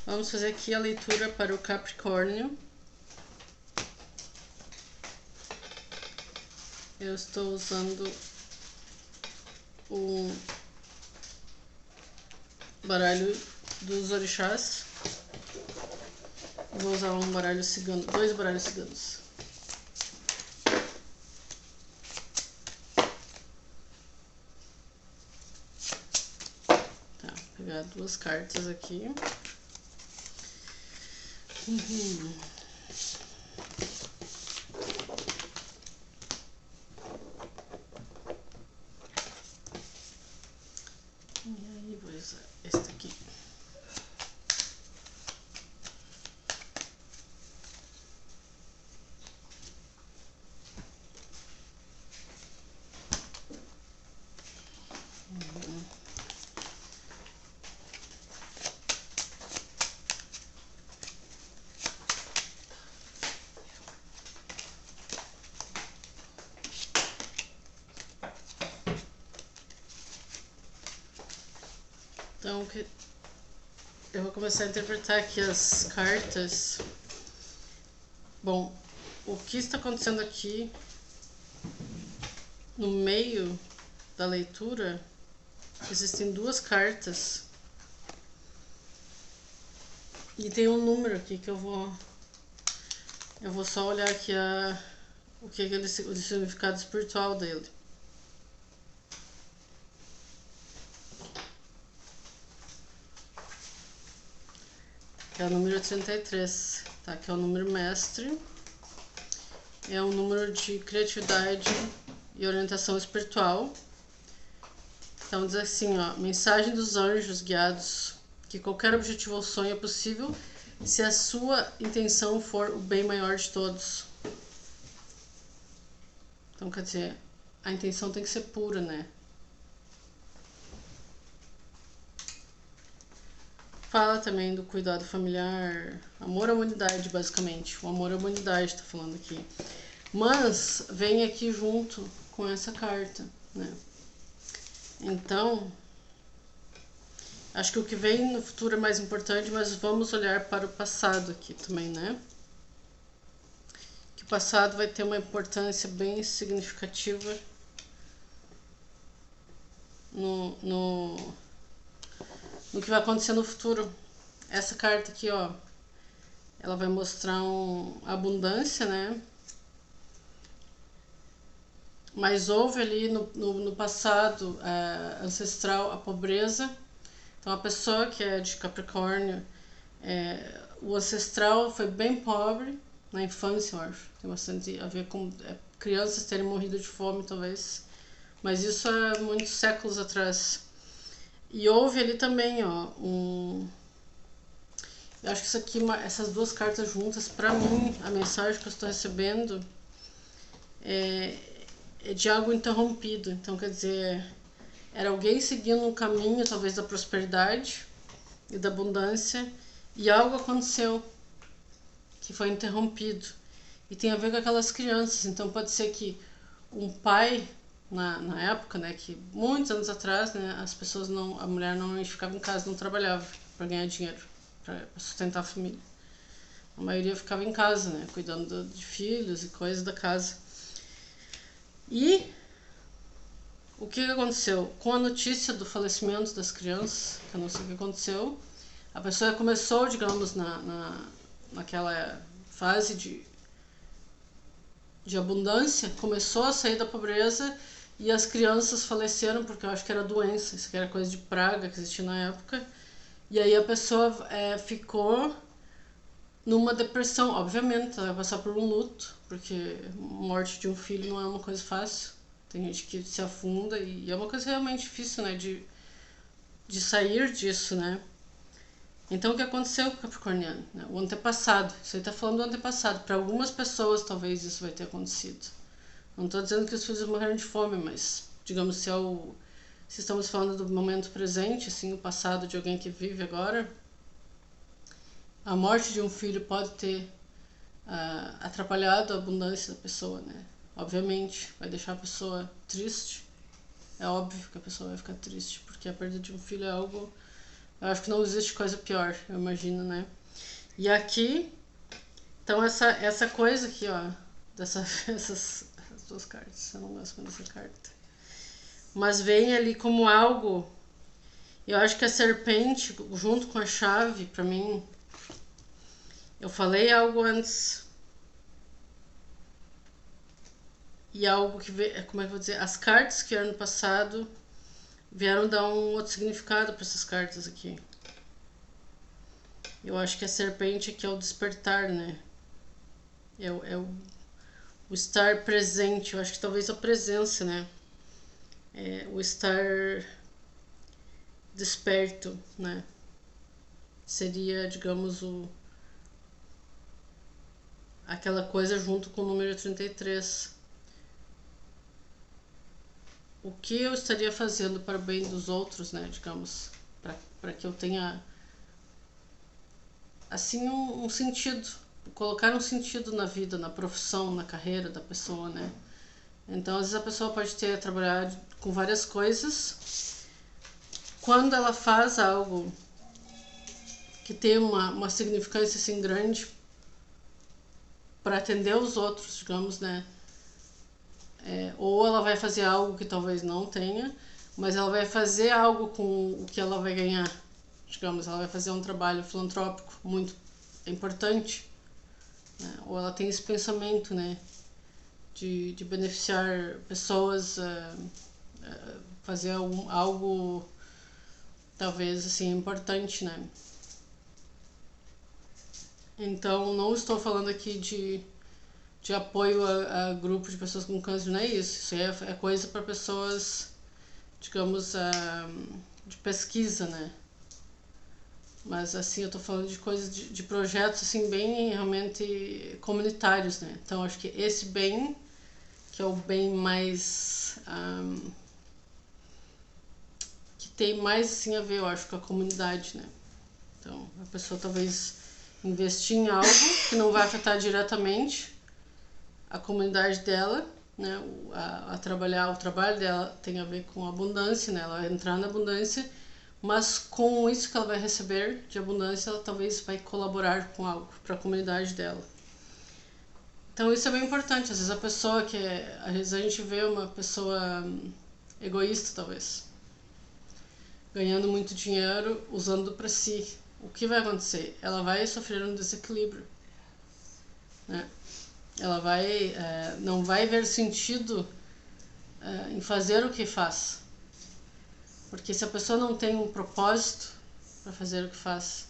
Vamos fazer aqui a leitura para o Capricórnio. Eu estou usando um baralho dos orixás. Vou usar um baralho cigano, 2 baralhos ciganos. Tá, vou pegar 2 cartas aqui. E aí vou usar esta aqui. Então, eu vou começar a interpretar aqui as cartas. Bom, o que está acontecendo aqui no meio da leitura, existem 2 cartas e tem um número aqui que eu vou só olhar aqui o significado espiritual dele. Que é o número 33, tá? Que é o número mestre. É um número de criatividade e orientação espiritual. Então diz assim, ó, mensagem dos anjos guiados, que qualquer objetivo ou sonho é possível se a sua intenção for o bem maior de todos. Então quer dizer, a intenção tem que ser pura, né? Fala também do cuidado familiar, amor à humanidade, basicamente. O amor à humanidade tá falando aqui. Mas vem aqui junto com essa carta, né? Então, acho que o que vem no futuro é mais importante, mas vamos olhar para o passado aqui também, né? Que o passado vai ter uma importância bem significativa no que vai acontecer no futuro. Essa carta aqui, ó, ela vai mostrar abundância, né? Mas houve ali no passado ancestral a pobreza. Então a pessoa que é de Capricórnio, o ancestral foi bem pobre na infância, eu acho. Tem bastante a ver com crianças terem morrido de fome, talvez. Mas isso há muitos séculos atrás. E houve ali também, ó, eu acho que isso aqui, essas 2 cartas juntas, pra mim, a mensagem que eu estou recebendo é de algo interrompido. Então, quer dizer, era alguém seguindo um caminho, talvez, da prosperidade e da abundância, e algo aconteceu que foi interrompido. E tem a ver com aquelas crianças. Então, pode ser que um pai, na época, né, que muitos anos atrás, né, as pessoas a mulher não ficava em casa, não trabalhava para ganhar dinheiro, para sustentar a família. A maioria ficava em casa, né, cuidando de filhos e coisas da casa. E o que aconteceu? Com a notícia do falecimento das crianças, que eu não sei o que aconteceu, a pessoa começou, digamos, naquela fase de abundância, começou a sair da pobreza e as crianças faleceram porque eu acho que era doença, isso aqui era coisa de praga que existia na época. E aí a pessoa ficou numa depressão. Obviamente, ela vai passar por um luto, porque morte de um filho não é uma coisa fácil. Tem gente que se afunda e é uma coisa realmente difícil, né, de sair disso, né? Então o que aconteceu com o Capricorniano? Né? O antepassado, isso aí tá falando do antepassado. Para algumas pessoas talvez isso vai ter acontecido. Não estou dizendo que os filhos morreram de fome, mas digamos se estamos falando do momento presente, assim, o passado de alguém que vive agora, a morte de um filho pode ter atrapalhado a abundância da pessoa, né? Obviamente, vai deixar a pessoa triste. É óbvio que a pessoa vai ficar triste, porque a perda de um filho é algo Eu acho que não existe coisa pior, eu imagino, né? E aqui, então essa coisa aqui, ó, essas duas cartas, eu não gosto muito dessa carta. Mas vem ali como algo, eu acho que a serpente, junto com a chave, pra mim, eu falei algo antes, e algo que, como é que eu vou dizer, as cartas que eram no passado vieram dar um outro significado para essas cartas aqui. Eu acho que a serpente aqui é o despertar, né? O estar presente. Eu acho que talvez a presença, né? O estar desperto, né? Seria, digamos, aquela coisa junto com o número 33. O que eu estaria fazendo para o bem dos outros, né? Digamos, para que eu tenha assim um sentido, colocar um sentido na vida, na profissão, na carreira da pessoa, né? Então, às vezes a pessoa pode ter trabalhado com várias coisas. Quando ela faz algo que tem uma significância assim grande para atender os outros, digamos, né? Ou ela vai fazer algo que talvez não tenha, mas ela vai fazer algo com o que ela vai ganhar. Digamos, ela vai fazer um trabalho filantrópico muito importante, né? Ou ela tem esse pensamento, né, de beneficiar pessoas, fazer algo talvez assim importante, né? Então não estou falando aqui de apoio a grupo de pessoas com câncer, não é isso. Isso é coisa para pessoas, digamos, de pesquisa, né? Mas assim, eu tô falando de coisas, de projetos assim bem realmente comunitários, né? Então acho que esse bem, que é o bem mais que tem mais assim a ver, eu acho, com a comunidade, né? Então a pessoa talvez investir em algo que não vai afetar diretamente a comunidade dela, né? A trabalhar, o trabalho dela tem a ver com abundância, né? Ela vai entrar na abundância, mas com isso que ela vai receber de abundância, ela talvez vai colaborar com algo para a comunidade dela. Então isso é bem importante. Às vezes a pessoa às vezes a gente vê uma pessoa egoísta, talvez, ganhando muito dinheiro, usando para si. O que vai acontecer? Ela vai sofrer um desequilíbrio, né? Ela não vai ver sentido em fazer o que faz. Porque se a pessoa não tem um propósito para fazer o que faz,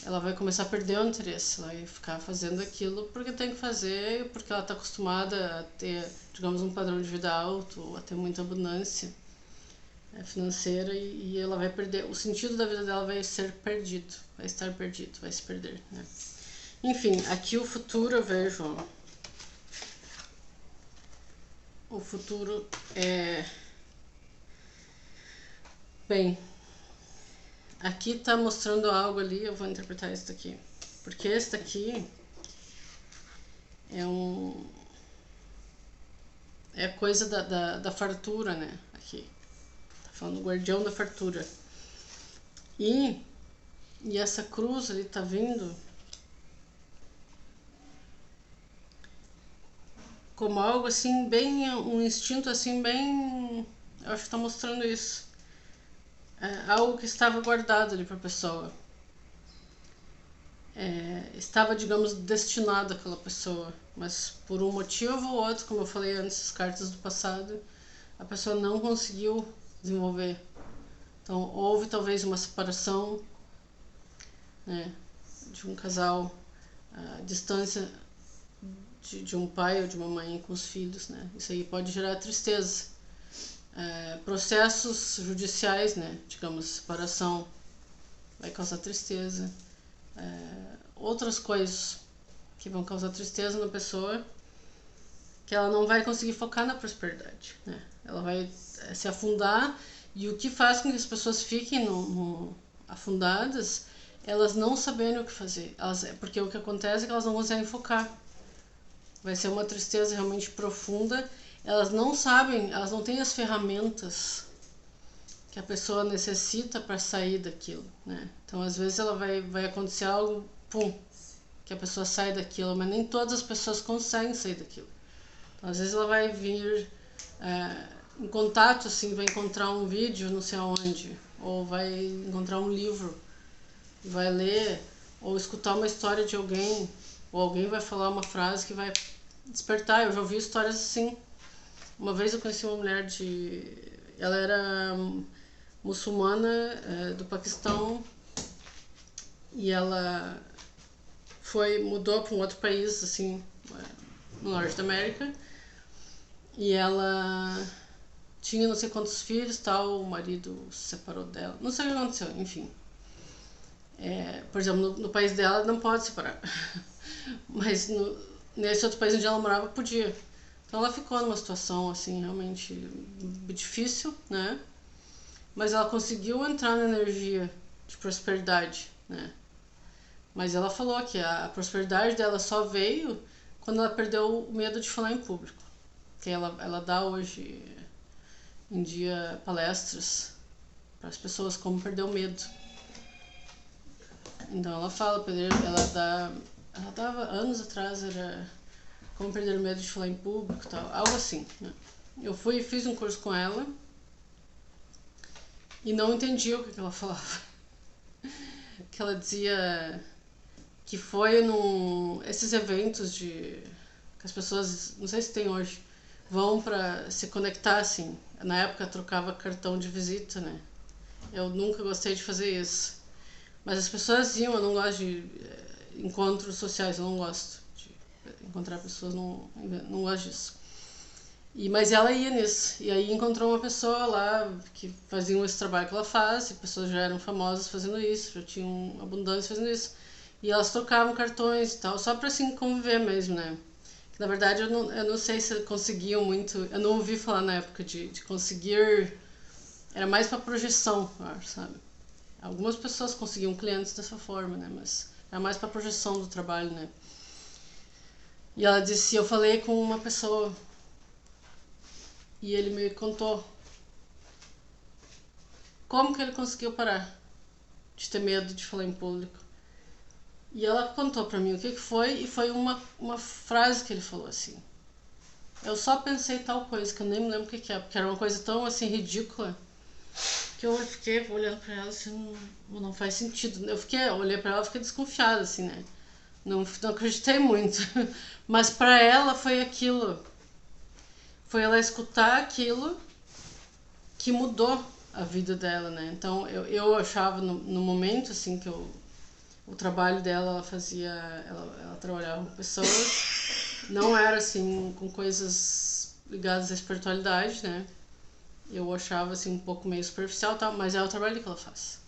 ela vai começar a perder o interesse. Ela vai ficar fazendo aquilo porque tem que fazer, porque ela está acostumada a ter, digamos, um padrão de vida alto, a ter muita abundância financeira, e ela vai perder. O sentido da vida dela vai ser perdido, vai estar perdido, vai se perder, né? Enfim, aqui o futuro eu vejo. O futuro é. Bem, aqui tá mostrando algo ali, eu vou interpretar isso daqui. Porque esse daqui é coisa da fartura, né? Aqui. Tá falando guardião da fartura. E essa cruz ali tá vindo como algo assim, bem. Um instinto assim, bem. Eu acho que tá mostrando isso. Algo que estava guardado ali para a pessoa. Estava, digamos, destinado àquela pessoa, mas por um motivo ou outro, como eu falei antes, as cartas do passado, a pessoa não conseguiu desenvolver. Então houve talvez uma separação, né, de um casal, a distância de um pai ou de uma mãe com os filhos, né? Isso aí pode gerar tristeza. Processos judiciais, né, digamos, separação, vai causar tristeza. Outras coisas que vão causar tristeza na pessoa, que ela não vai conseguir focar na prosperidade, né? Ela vai se afundar, e o que faz com que as pessoas fiquem afundadas, elas não saberem o que fazer. Porque o que acontece é que elas não conseguem focar. Vai ser uma tristeza realmente profunda. Elas não sabem, elas não têm as ferramentas que a pessoa necessita para sair daquilo, né? Então, às vezes ela vai acontecer algo, pum, que a pessoa sai daquilo, mas nem todas as pessoas conseguem sair daquilo. Então, às vezes ela vai vir em contato, assim, vai encontrar um vídeo não sei aonde, ou vai encontrar um livro, vai ler, ou escutar uma história de alguém, ou alguém vai falar uma frase que vai despertar. Eu já ouvi histórias assim. Uma vez eu conheci uma mulher ela era muçulmana, do Paquistão, e ela mudou para um outro país, assim, no norte da América, e ela tinha não sei quantos filhos, tal, o marido se separou dela, não sei o que aconteceu, enfim. Por exemplo, no país dela não pode separar, mas nesse outro país onde ela morava podia. Então ela ficou numa situação assim realmente difícil, né? Mas ela conseguiu entrar na energia de prosperidade, né? Mas ela falou que a prosperidade dela só veio quando ela perdeu o medo de falar em público. Que ela dá hoje em dia palestras para as pessoas como perder o medo. Então ela fala, ela dava anos atrás, era como perder o medo de falar em público e tal, algo assim, né? Eu fiz um curso com ela e não entendi o que ela falava. Que ela dizia que foi esses eventos que as pessoas, não sei se tem hoje, vão para se conectar, assim. Na época eu trocava cartão de visita, né? Eu nunca gostei de fazer isso. Mas as pessoas iam, eu não gosto de encontros sociais, eu não gosto de encontrar pessoas, não gosto disso. Mas ela ia nisso, e aí encontrou uma pessoa lá que fazia esse trabalho que ela faz, e pessoas já eram famosas fazendo isso, já tinham abundância fazendo isso, e elas trocavam cartões e tal, só pra assim conviver mesmo, né? Que, na verdade eu não sei se conseguiam muito, eu não ouvi falar na época de conseguir, era mais pra projeção, eu acho, sabe? Algumas pessoas conseguiam clientes dessa forma, né? Mas era mais pra projeção do trabalho, né? E ela disse, eu falei com uma pessoa e ele me contou como que ele conseguiu parar de ter medo de falar em público. E ela contou pra mim o que foi, e foi uma frase que ele falou assim. Eu só pensei tal coisa, que eu nem me lembro o que é, porque era uma coisa tão assim ridícula, que eu fiquei olhando pra ela assim, não faz sentido. Eu olhei pra ela e fiquei desconfiada, assim, né? Não acreditei muito. Mas pra ela foi aquilo. Foi ela escutar aquilo que mudou a vida dela, né? Então eu achava no momento assim que o trabalho dela, ela trabalhava com pessoas, não era assim com coisas ligadas à espiritualidade, né? Eu achava assim um pouco meio superficial, tá? Mas é o trabalho que ela faz,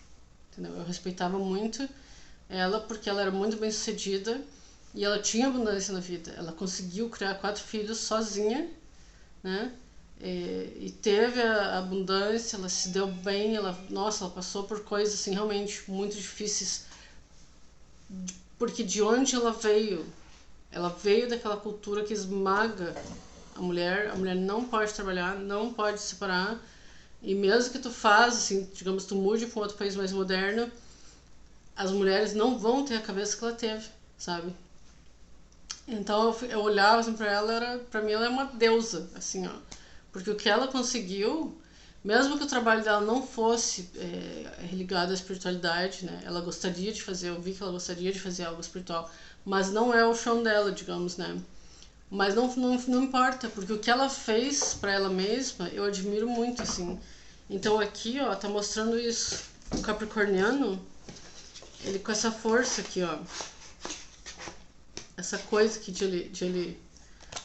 entendeu? Eu respeitava muito ela porque ela era muito bem sucedida e ela tinha abundância na vida. Ela conseguiu criar 4 filhos sozinha, né? E teve a abundância, ela se deu bem, ela passou por coisas assim realmente muito difíceis, porque de onde ela veio daquela cultura que esmaga a mulher não pode trabalhar, não pode se separar, e mesmo que tu faz, assim, digamos, tu mude para um outro país mais moderno, as mulheres não vão ter a cabeça que ela teve, sabe? Então eu olhava assim pra ela, pra mim ela é uma deusa, assim, ó. Porque o que ela conseguiu, mesmo que o trabalho dela não fosse ligado à espiritualidade, né? Ela gostaria de fazer, eu vi que ela gostaria de fazer algo espiritual, mas não é o chão dela, digamos, né? Mas não importa, porque o que ela fez pra ela mesma, eu admiro muito, assim. Então aqui, ó, tá mostrando isso. O capricorniano, ele com essa força aqui, ó. Essa coisa aqui de ele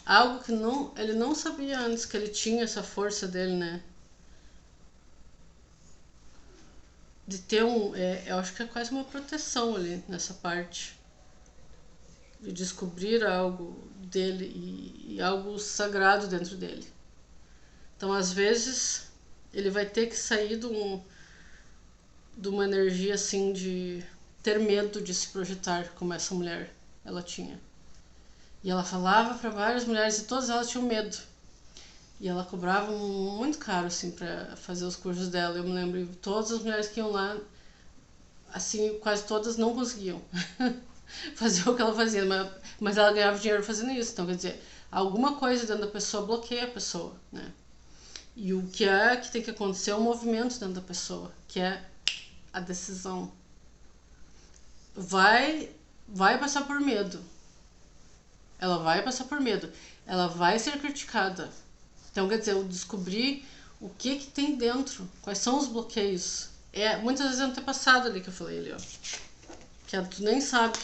algo que ele não sabia antes que ele tinha essa força dele, né? De ter eu acho que é quase uma proteção ali nessa parte. De descobrir algo dele e algo sagrado dentro dele. Então, às vezes, ele vai ter que sair de uma energia assim de ter medo de se projetar como essa mulher ela tinha. E ela falava para várias mulheres e todas elas tinham medo. E ela cobrava muito caro, assim, pra fazer os cursos dela. Eu me lembro, todas as mulheres que iam lá, assim, quase todas não conseguiam fazer o que ela fazia, mas ela ganhava dinheiro fazendo isso. Então, quer dizer, alguma coisa dentro da pessoa bloqueia a pessoa, né? E o que é que tem que acontecer é um movimento dentro da pessoa, que é a decisão. Vai passar por medo. Ela vai passar por medo. Ela vai ser criticada. Então, quer dizer, eu descobri o que tem dentro, quais são os bloqueios. Muitas vezes é antepassado ali que eu falei ali, ó. Que tu nem sabe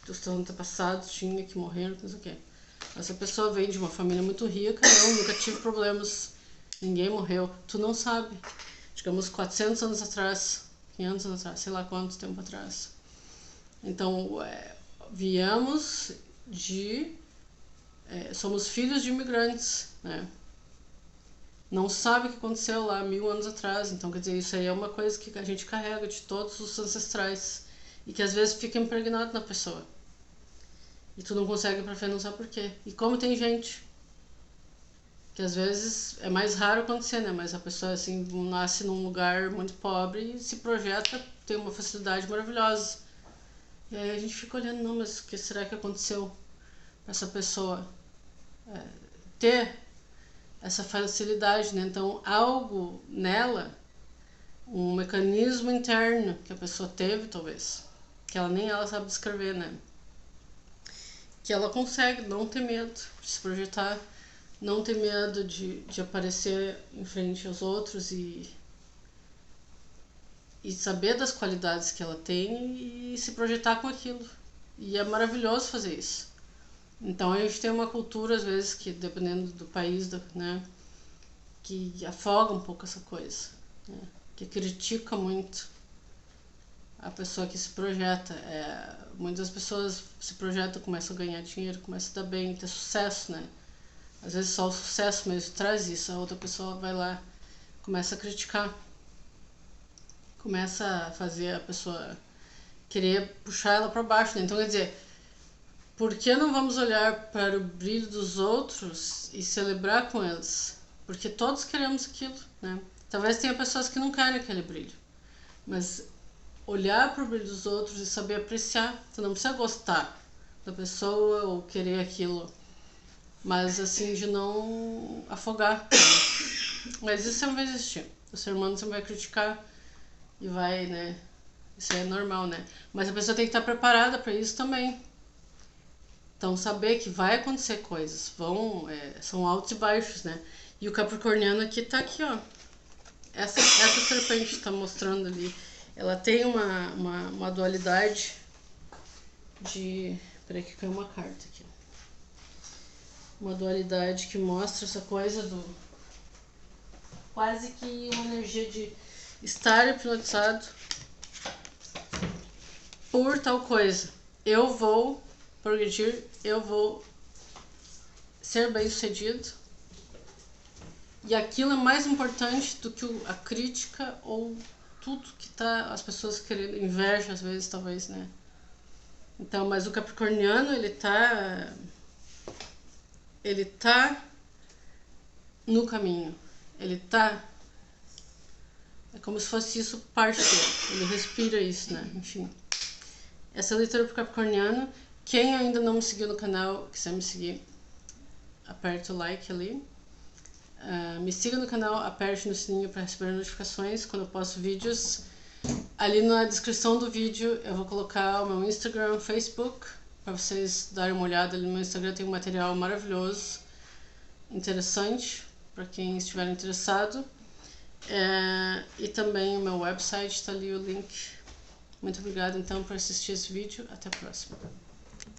que os teus antepassados tinham, que morreram, não sei o quê. Essa pessoa vem de uma família muito rica, eu nunca tive problemas, ninguém morreu. Tu não sabe. Digamos, 400 anos atrás, 500 anos atrás, sei lá quanto tempo atrás. Então, viemos somos filhos de imigrantes, né? Não sabe o que aconteceu lá 1000 anos atrás. Então, quer dizer, isso aí é uma coisa que a gente carrega de todos os ancestrais e que às vezes fica impregnado na pessoa. E tu não consegue ir pra frente, não sabe por quê. E como tem gente que às vezes é mais raro acontecer, né? Mas a pessoa, assim, nasce num lugar muito pobre e se projeta, tem uma facilidade maravilhosa. E aí a gente fica olhando, não, mas o que será que aconteceu pra essa pessoa ter essa facilidade, né? Então, algo nela, um mecanismo interno que a pessoa teve, talvez, que nem ela sabe descrever, né? Que ela consegue não ter medo de se projetar, não ter medo de aparecer em frente aos outros e saber das qualidades que ela tem e se projetar com aquilo. E é maravilhoso fazer isso. Então a gente tem uma cultura, às vezes, que dependendo do país, né, que afoga um pouco essa coisa, né, que critica muito a pessoa que se projeta. Muitas pessoas se projetam, começam a ganhar dinheiro, começam a dar bem, ter sucesso, né? Às vezes só o sucesso mesmo traz isso, a outra pessoa vai lá, começa a criticar, começa a fazer a pessoa querer puxar ela para baixo, né? Então, quer dizer, por que não vamos olhar para o brilho dos outros e celebrar com eles? Porque todos queremos aquilo, né? Talvez tenha pessoas que não querem aquele brilho, mas olhar para o brilho dos outros e saber apreciar. Tu não precisa gostar da pessoa ou querer aquilo, mas assim, de não afogar. Mas isso sempre vai existir. O ser humano sempre vai criticar e vai, né? Isso é normal, né? Mas a pessoa tem que estar preparada para isso também. Então, saber que vai acontecer coisas, são altos e baixos, né? E o capricorniano aqui tá aqui, ó. Essa serpente tá mostrando ali. Ela tem uma dualidade de... Peraí que caiu uma carta aqui. Uma dualidade que mostra essa coisa do... Quase que uma energia de estar hipnotizado por tal coisa. Eu vou progredir, eu vou ser bem sucedido. E aquilo é mais importante do que a crítica ou tudo que tá as pessoas querendo, inveja às vezes, talvez, né? Então, mas o capricorniano, ele tá no caminho. É como se fosse isso parte dele. Ele respira isso, né? Enfim. Essa é a leitura pro capricorniano. Quem ainda não me seguiu no canal, quiser me seguir, aperte o like ali. Me siga no canal, aperte no sininho para receber notificações quando eu posto vídeos. Ali na descrição do vídeo eu vou colocar o meu Instagram, Facebook, para vocês darem uma olhada. Ali no meu Instagram tem um material maravilhoso, interessante, para quem estiver interessado. E também o meu website, está ali o link. Muito obrigada então por assistir esse vídeo. Até a próxima.